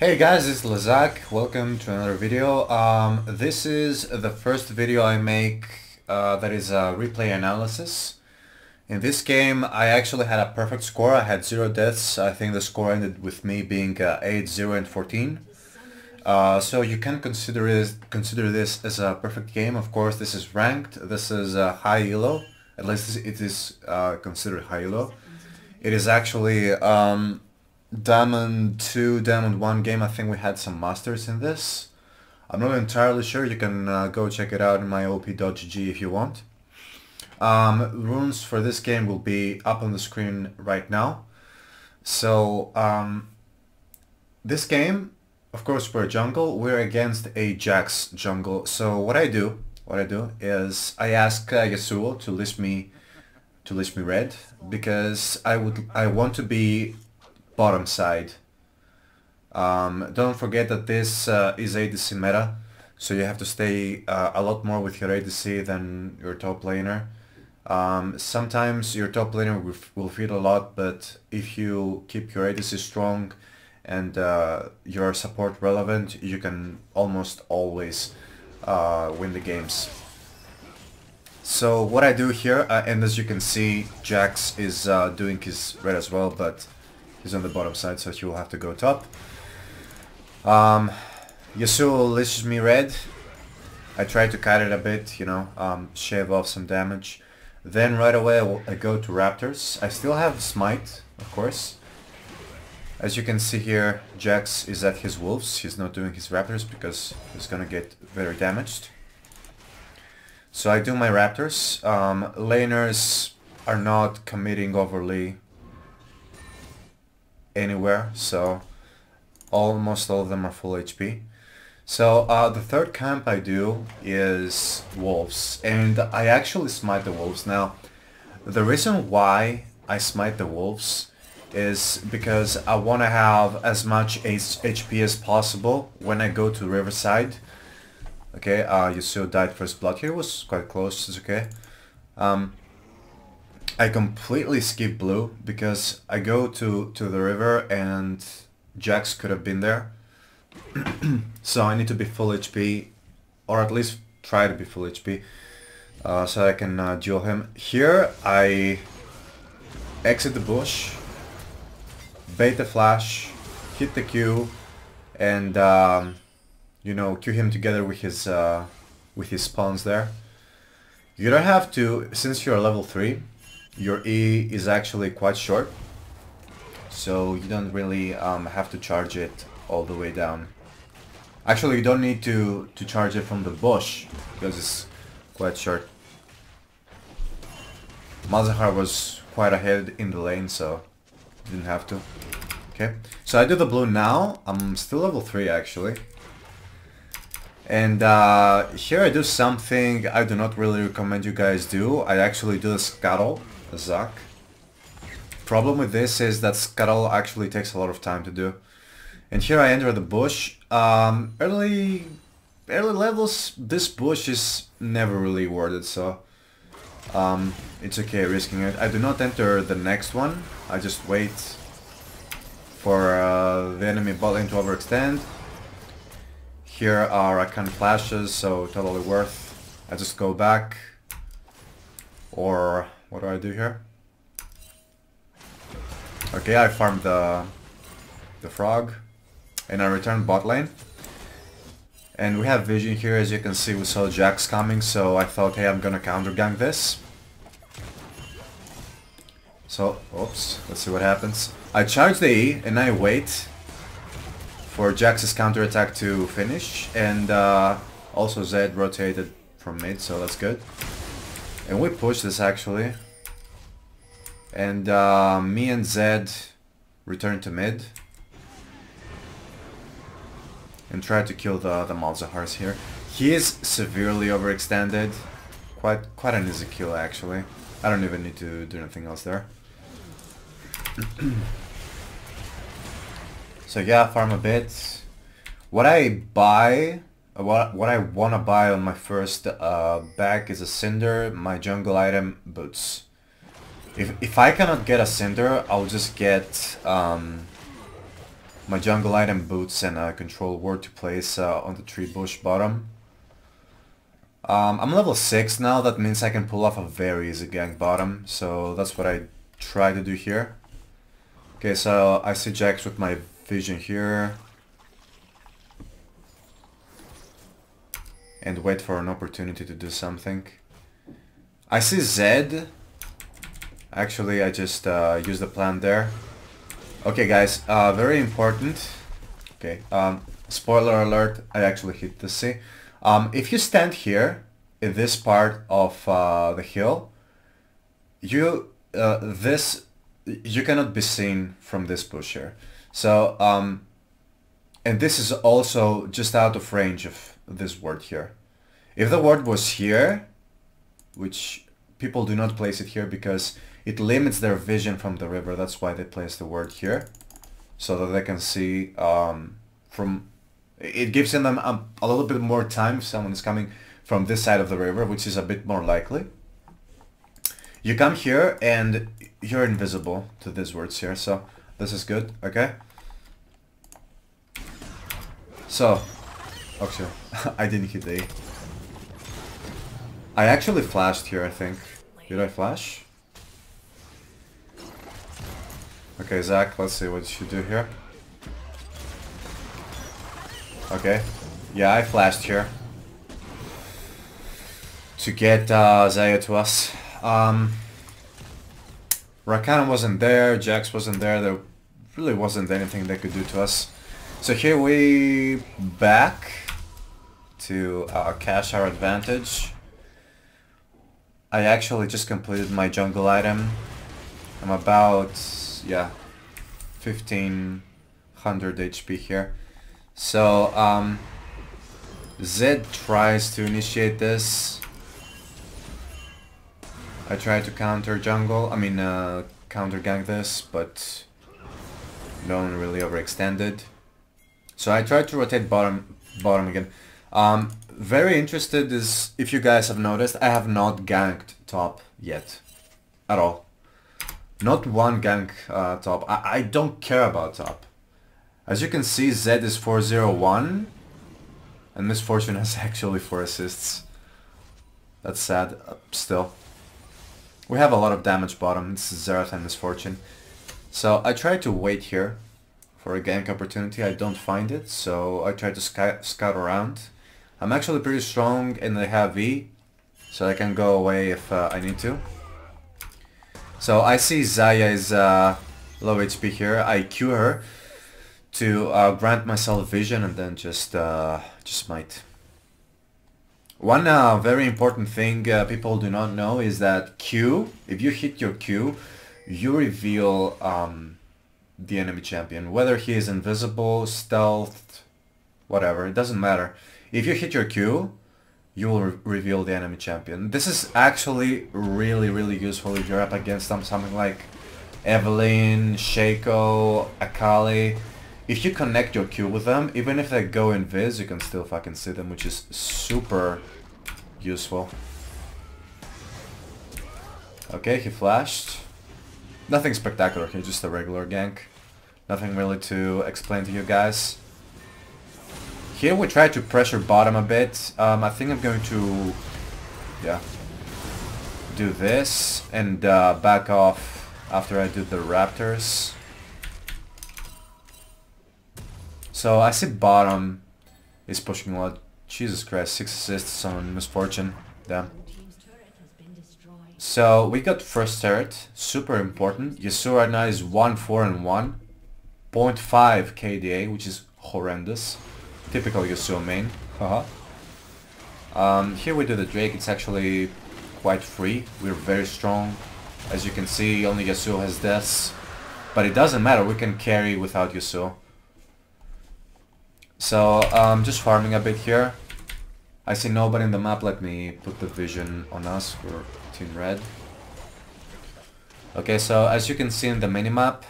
Hey guys, it's Lezac. Welcome to another video. This is the first video I make that is a replay analysis. In this game, I actually had a perfect score. I had 0 deaths. I think the score ended with me being 8, 0, and 14. So you can consider this as a perfect game. Of course, this is ranked. This is high elo. At least it is considered high elo. It is actually Diamond 2, Diamond 1 game. I think we had some masters in this. I'm not entirely sure. You can go check it out in my op.gg if you want. Runes for this game will be up on the screen right now. So this game, of course, we're jungle. We're against a Jax jungle. So what I do is I ask Yasuo to list me red, because I want to be bottom side. Don't forget that this is ADC meta, so you have to stay a lot more with your ADC than your top laner. Sometimes your top laner will feel a lot, but if you keep your ADC strong and your support relevant, you can almost always win the games. So what I do here, and as you can see, Jax is doing his red as well, but he's on the bottom side, so he will have to go top. Yasuo lists me red. I try to cut it a bit, you know, shave off some damage. Then right away I go to Raptors. I still have Smite, of course. As you can see here, Jax is at his wolves. He's not doing his Raptors because he's gonna get very damaged. So I do my Raptors. Laners are not committing overly anywhere, so almost all of them are full HP. So the third camp I do is wolves, and I actually smite the wolves. Now the reason why I smite the wolves is because I want to have as much HP as possible when I go to Riverside. Okay, Yasuo died first blood here, was quite close, it's okay. I completely skip blue because I go to the river and Jax could have been there. So I need to be full HP, or at least try to be full HP, so I can duel him. Here I exit the bush, bait the flash, hit the Q, and you know, Q him together with his spawns there. You don't have to, since you're level 3, your E is actually quite short, so you don't really have to charge it all the way down. Actually, you don't need to charge it from the bush, because it's quite short. Malzahar was quite ahead in the lane, so didn't have to. Okay, so I do the blue now. I'm still level 3 actually. And here I do something I do not really recommend you guys do. I actually do the scuttle, the Zac. Problem with this is that scuttle actually takes a lot of time to do. And here I enter the bush. Early levels, this bush is never really worth it, so it's okay risking it. I do not enter the next one. I just wait for the enemy bot lane to overextend. Here are Rakan flashes, so totally worth. I just go back. Or what do I do here? Okay, I farmed the frog, and I return bot lane. And we have vision here. As you can see, we saw Jax coming, so I thought, hey, I'm gonna counter gank this. So, oops, let's see what happens. I charge the E and I wait for Jax's counterattack to finish, and also Zed rotated from mid, so that's good. And we push this actually. And me and Zed return to mid and try to kill the Malzahars here. He is severely overextended. Quite an easy kill actually. I don't even need to do anything else there. So yeah, farm a bit. What I buy, what I wanna buy on my first bag is a Cinder, my jungle item, boots. If I cannot get a Cinder, I'll just get my jungle item boots and control ward to place on the tree bush bottom. I'm level 6 now, that means I can pull off a very easy gank bottom, so that's what I try to do here. Okay, so I see Jax with my vision here. And wait for an opportunity to do something. I see Zed. Actually, I just used the plant there. Okay guys, very important. Okay, spoiler alert, I actually hit the C. If you stand here, in this part of the hill, you cannot be seen from this bush here. So, and this is also just out of range of this ward here. If the ward was here, which people do not place it here because it limits their vision from the river, that's why they place the ward here, so that they can see from... It gives them a little bit more time if someone is coming from this side of the river, which is a bit more likely. You come here and you're invisible to these wards here, so this is good, okay? So, actually, I didn't hit A. I actually flashed here, I think. Did I flash? Okay, Zach, let's see what you do here. Okay. Yeah, I flashed here. To get Zaya to us. Rakan wasn't there, Jax wasn't there, there really wasn't anything they could do to us. So here we back to cash our advantage. I actually just completed my jungle item. I'm about, yeah, 1500 HP here. So, Zed tries to initiate this. I try to counter jungle, counter gank this, but don't really overextended. So I tried to rotate bottom again. Very interested is, if you guys have noticed, I have not ganked top yet. At all. Not one gank top. I don't care about top. As you can see, Zed is 401. And Misfortune has actually 4 assists. That's sad, still. We have a lot of damage bottom. This is Xerath and Misfortune. So I try to wait here for a gank opportunity. I don't find it, so I try to scout around. I'm actually pretty strong and I have V, so I can go away if I need to. So I see Zaya is low HP here. I Q her to grant myself vision and then just smite. One very important thing people do not know is that Q, if you hit your Q, you reveal the enemy champion. Whether he is invisible, stealthed, whatever, it doesn't matter. If you hit your Q, you will reveal the enemy champion. This is actually really useful if you're up against something like Evelyn, Shaco, Akali. If you connect your Q with them, even if they go invis, you can still fucking see them, which is super useful. Okay, he flashed. Nothing spectacular here, just a regular gank. Nothing really to explain to you guys. Here we try to pressure bottom a bit. I think I'm going to, yeah, do this and back off after I do the Raptors. So I see bottom is pushing a lot. Jesus Christ, 6 assists on Misfortune. Damn. So we got first turret, super important. Yasuo right now is 1-4 and 1. 0.5 KDA, which is horrendous. Typical Yasuo main. Haha. Here we do the Drake, it's actually quite free. We're very strong. As you can see, only Yasuo has deaths. But it doesn't matter, we can carry without Yasuo. So, just farming a bit here. I see nobody in the map, let me put the vision on us for Team Red. Okay, so as you can see in the minimap,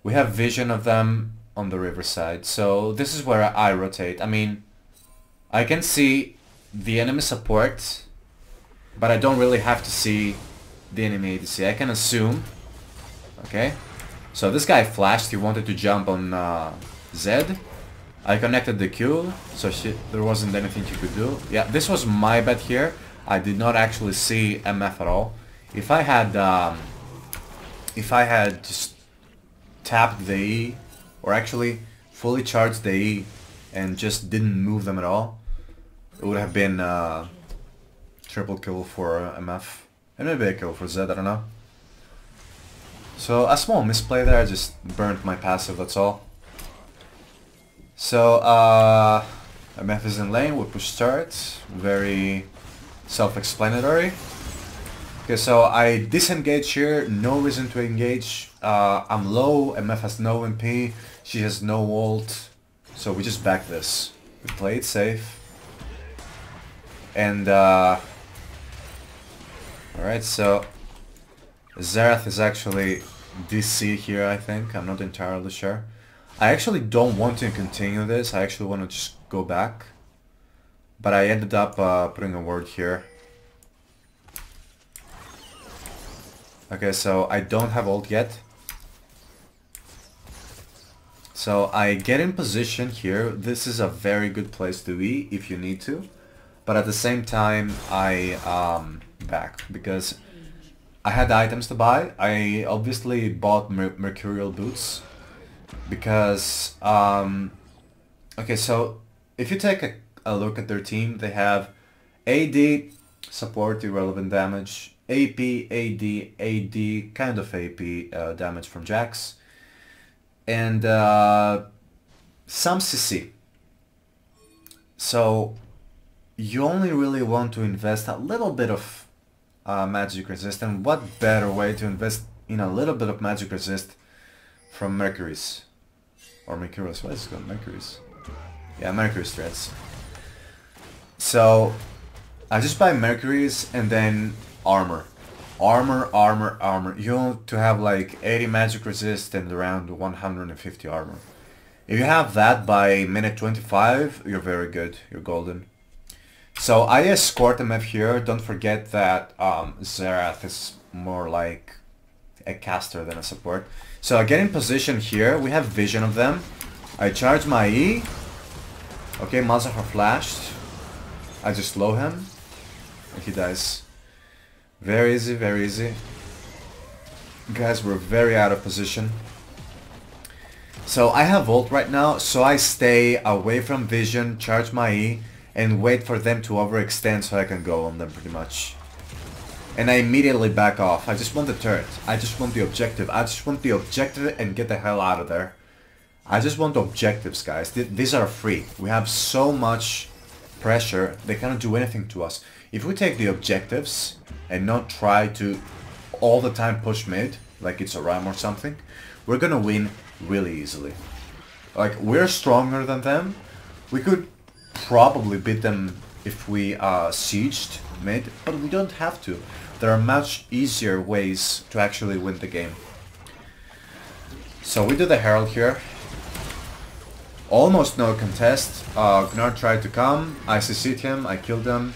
we have vision of them on the riverside. So this is where I rotate. I mean, I can see the enemy support, but I don't really have to see the enemy ADC. I can assume, okay? So this guy flashed, he wanted to jump on Zed. I connected the Q, so there wasn't anything he could do. Yeah, this was my bet here. I did not actually see MF at all. If I had just tapped the E, or actually fully charged the E and just didn't move them at all, it would have been triple kill for MF. And maybe a kill for Zed, I don't know. So a small misplay there, I just burnt my passive, that's all. So MF is in lane, we push start, very self-explanatory. Okay, so I disengage here, no reason to engage. I'm low, MF has no MP, she has no ult, so we just back this. We play it safe. And alright, so Xerath is actually DC here, I think. I'm not entirely sure. I actually don't want to continue this. I actually want to just go back. But I ended up putting a ward here. Okay, so I don't have ult yet. So I get in position here. This is a very good place to be if you need to. But at the same time, I back because I had items to buy. I obviously bought Mercurial boots because okay, so if you take a look at their team, they have AD, support, irrelevant damage, AP, AD, kind of AP damage from Jax, and some CC. So you only really want to invest a little bit of magic resist, and what better way to invest in a little bit of magic resist from Mercury's or Mercurius? What is it called? Mercury's? Yeah, Mercury's threads. So I just buy Mercury's and then armor. Armor. You want to have like 80 magic resist and around 150 armor. If you have that by minute 25, you're very good. You're golden. So I escort MF here. Don't forget that Xerath is more like a caster than a support. So I get in position here. We have vision of them. I charge my E. Okay, Malzahar flashed. I just slow him. And he dies. Very easy, very easy. Guys, we're very out of position. So I have ult right now, so I stay away from vision, charge my E, and wait for them to overextend so I can go on them pretty much. And I immediately back off. I just want the turret. I just want the objective. I just want the objective and get the hell out of there. I just want objectives, guys. These are free. We have so much pressure, they cannot do anything to us. If we take the objectives and not try to all the time push mid, like it's a rhyme or something, we're gonna win really easily. Like, we're stronger than them. We could probably beat them if we sieged mid, but we don't have to. There are much easier ways to actually win the game. So we do the Herald here. Almost no contest. Gnar tried to come, I CC'd him, I killed him.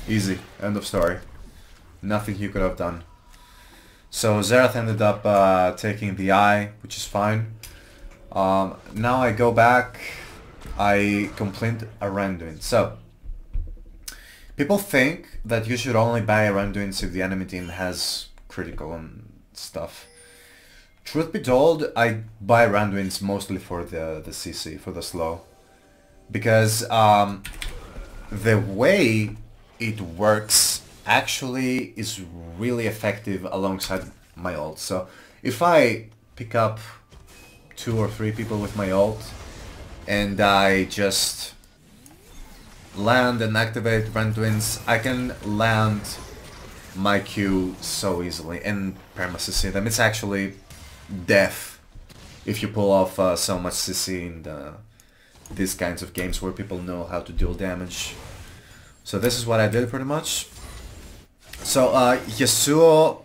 Easy, end of story. Nothing he could have done. So Xerath ended up taking the eye, which is fine. Now I go back, I complete a Randuin. So, people think that you should only buy Randuins if the enemy team has critical and stuff. Truth be told, I buy Randuins mostly for the CC, for the slow. Because the way it works actually is really effective alongside my ult. So if I pick up 2 or 3 people with my ult and I just land and activate Randuins, I can land my Q so easily and perma-CC them. It's actually death if you pull off so much CC in these kinds of games where people know how to deal damage. So this is what I did pretty much. So Yasuo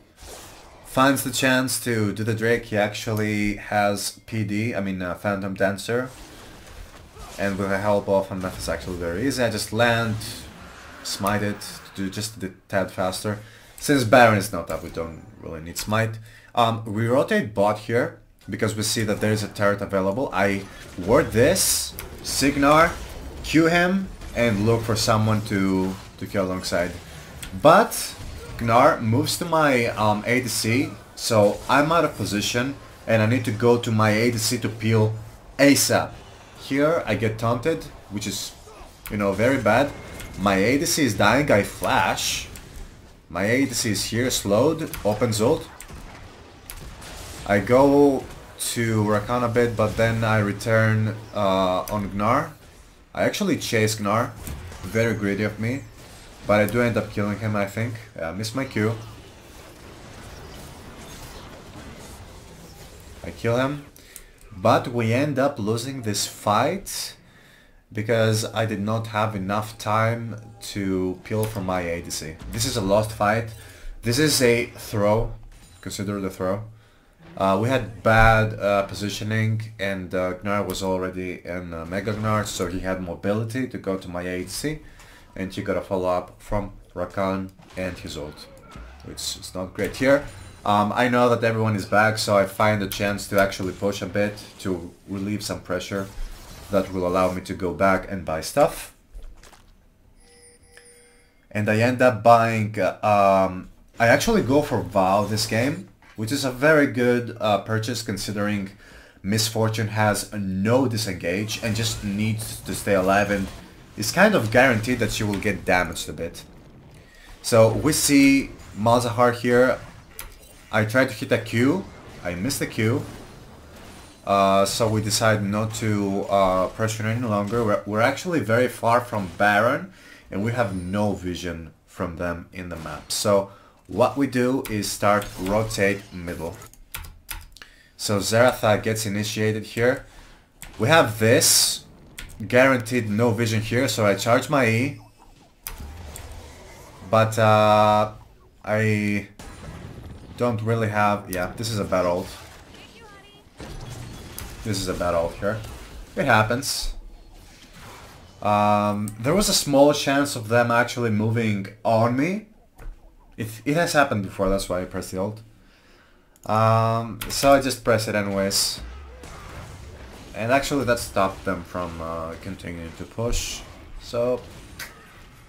finds the chance to do the Drake. He actually has PD, I mean Phantom Dancer. And with the help of MF it's actually very easy. I just land, smite it, to do just a tad faster. Since Baron is not up, we don't really need Smite. We rotate bot here because we see that there is a turret available. I ward this, Signar, Q him, and look for someone to kill alongside. But Gnar moves to my ADC, so I'm out of position and I need to go to my ADC to peel ASAP. Here I get taunted, which is, you know, very bad. My ADC is dying, I flash. My ADC is here, slowed, opens ult. I go to Rakan a bit, but then I return on Gnar. I actually chase Gnar, very greedy of me, but I do end up killing him, I think. I missed my Q. I kill him, but we end up losing this fight because I did not have enough time to peel from my ADC. This is a lost fight. This is a throw, consider the throw. We had bad positioning and Gnar was already in Mega Gnar, so he had mobility to go to my ADC and he got a follow up from Rakan and his ult, which is not great here. I know that everyone is back, so I find a chance to actually push a bit to relieve some pressure that will allow me to go back and buy stuff. And I end up buying, I actually go for Vow this game, which is a very good purchase considering Miss Fortune has no disengage and just needs to stay alive and is kind of guaranteed that she will get damaged a bit. So we see Malzahar here. I tried to hit a Q, I missed the Q. So we decide not to pressure any longer. We're actually very far from Baron and we have no vision from them in the map. So what we do is start rotate middle. So Xerath gets initiated here. We have this, guaranteed no vision here, so I charge my E. But I don't really have, yeah, this is a bad ult. This is a bad ult here. It happens. There was a small chance of them actually moving on me. It has happened before, that's why I pressed the ult. So I just press it anyways. And actually that stopped them from continuing to push. So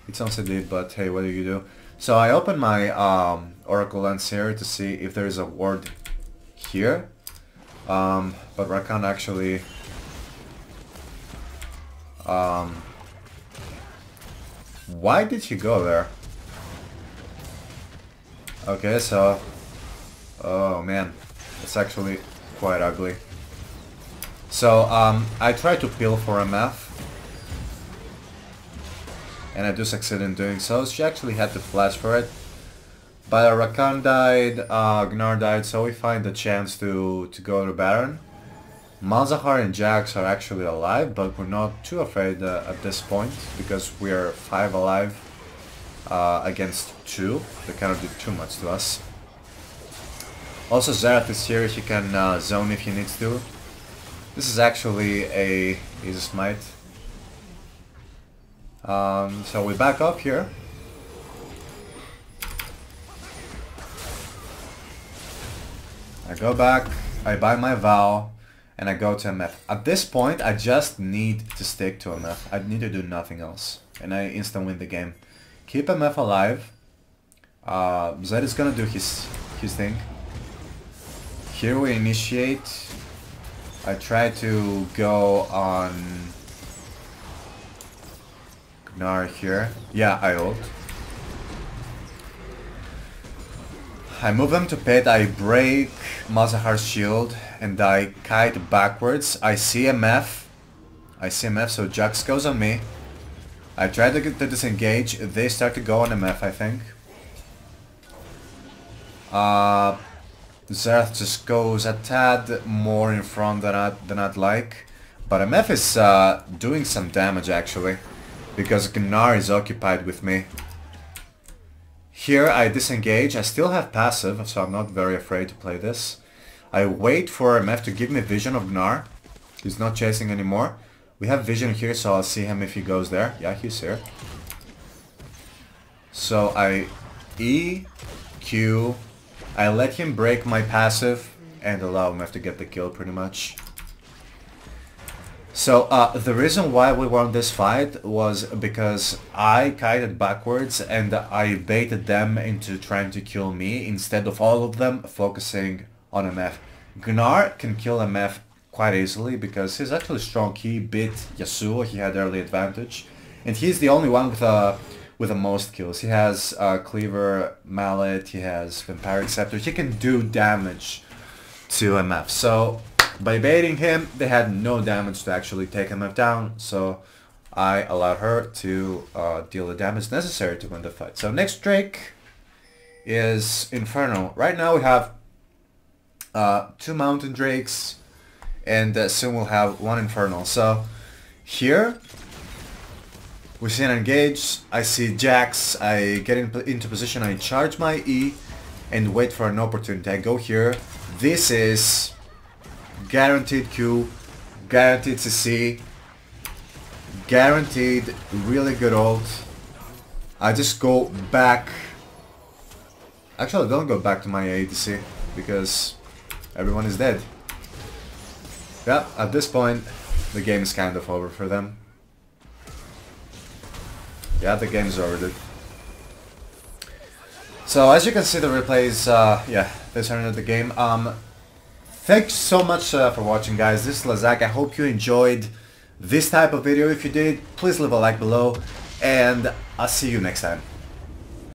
it sounds silly, but hey, what do you do? So I open my Oracle Lens here to see if there is a ward here. But Rakan actually why did he go there? Okay, so oh man, it's actually quite ugly. So I tried to peel for MF and I do succeed in doing so. She actually had to flash for it. But Rakan died, Gnar died, so we find a chance to go to Baron. Malzahar and Jax are actually alive, but we're not too afraid at this point because we're 5 alive against 2. They cannot do too much to us. Also Xerath is here, he can zone if he needs to. This is actually a smite. So we back up here. I go back, I buy my Vow, and I go to MF. At this point, I just need to stick to MF. I need to do nothing else. And I instant win the game. Keep MF alive. Zed is gonna do his thing. Here we initiate. I try to go on Gnar here. Yeah, I ult. I move him to pit, I break Malzahar's shield, and I kite backwards. I see MF, so Jax goes on me. I try to get to disengage, they start to go on MF, I think. Xerath just goes a tad more in front than I'd like. But MF is doing some damage actually, because Gnar is occupied with me. Here I disengage, I still have passive, so I'm not very afraid to play this. I wait for MF to give me vision of Gnar. He's not chasing anymore. We have vision here, so I'll see him if he goes there. Yeah, he's here. So I E, Q. I let him break my passive and allow him to get the kill pretty much. So the reason why we won this fight was because I kited backwards and I baited them into trying to kill me instead of all of them focusing on MF. Gnar can kill MF quite easily because he's actually strong. He beat Yasuo, he had early advantage. And he's the only one with the most kills. He has Cleaver, Mallet, he has Vampiric Scepter. He can do damage to MF. So by baiting him, they had no damage to actually take MF down. So I allowed her to deal the damage necessary to win the fight. So next Drake is Inferno. Right now we have 2 Mountain Drakes and soon we'll have 1 Infernal. So here we see an engage, I see Jax, I get into position, I charge my E and wait for an opportunity. I go here. This is guaranteed Q, guaranteed CC, guaranteed really good ult. I just go back. Actually, don't go back to my ADC because everyone is dead. Yeah, at this point, the game is kind of over for them. Yeah, the game is over, dude. So as you can see, the replays, yeah, they started the game. Thanks so much for watching, guys. This is Lezac. I hope you enjoyed this type of video. If you did, please leave a like below, and I'll see you next time.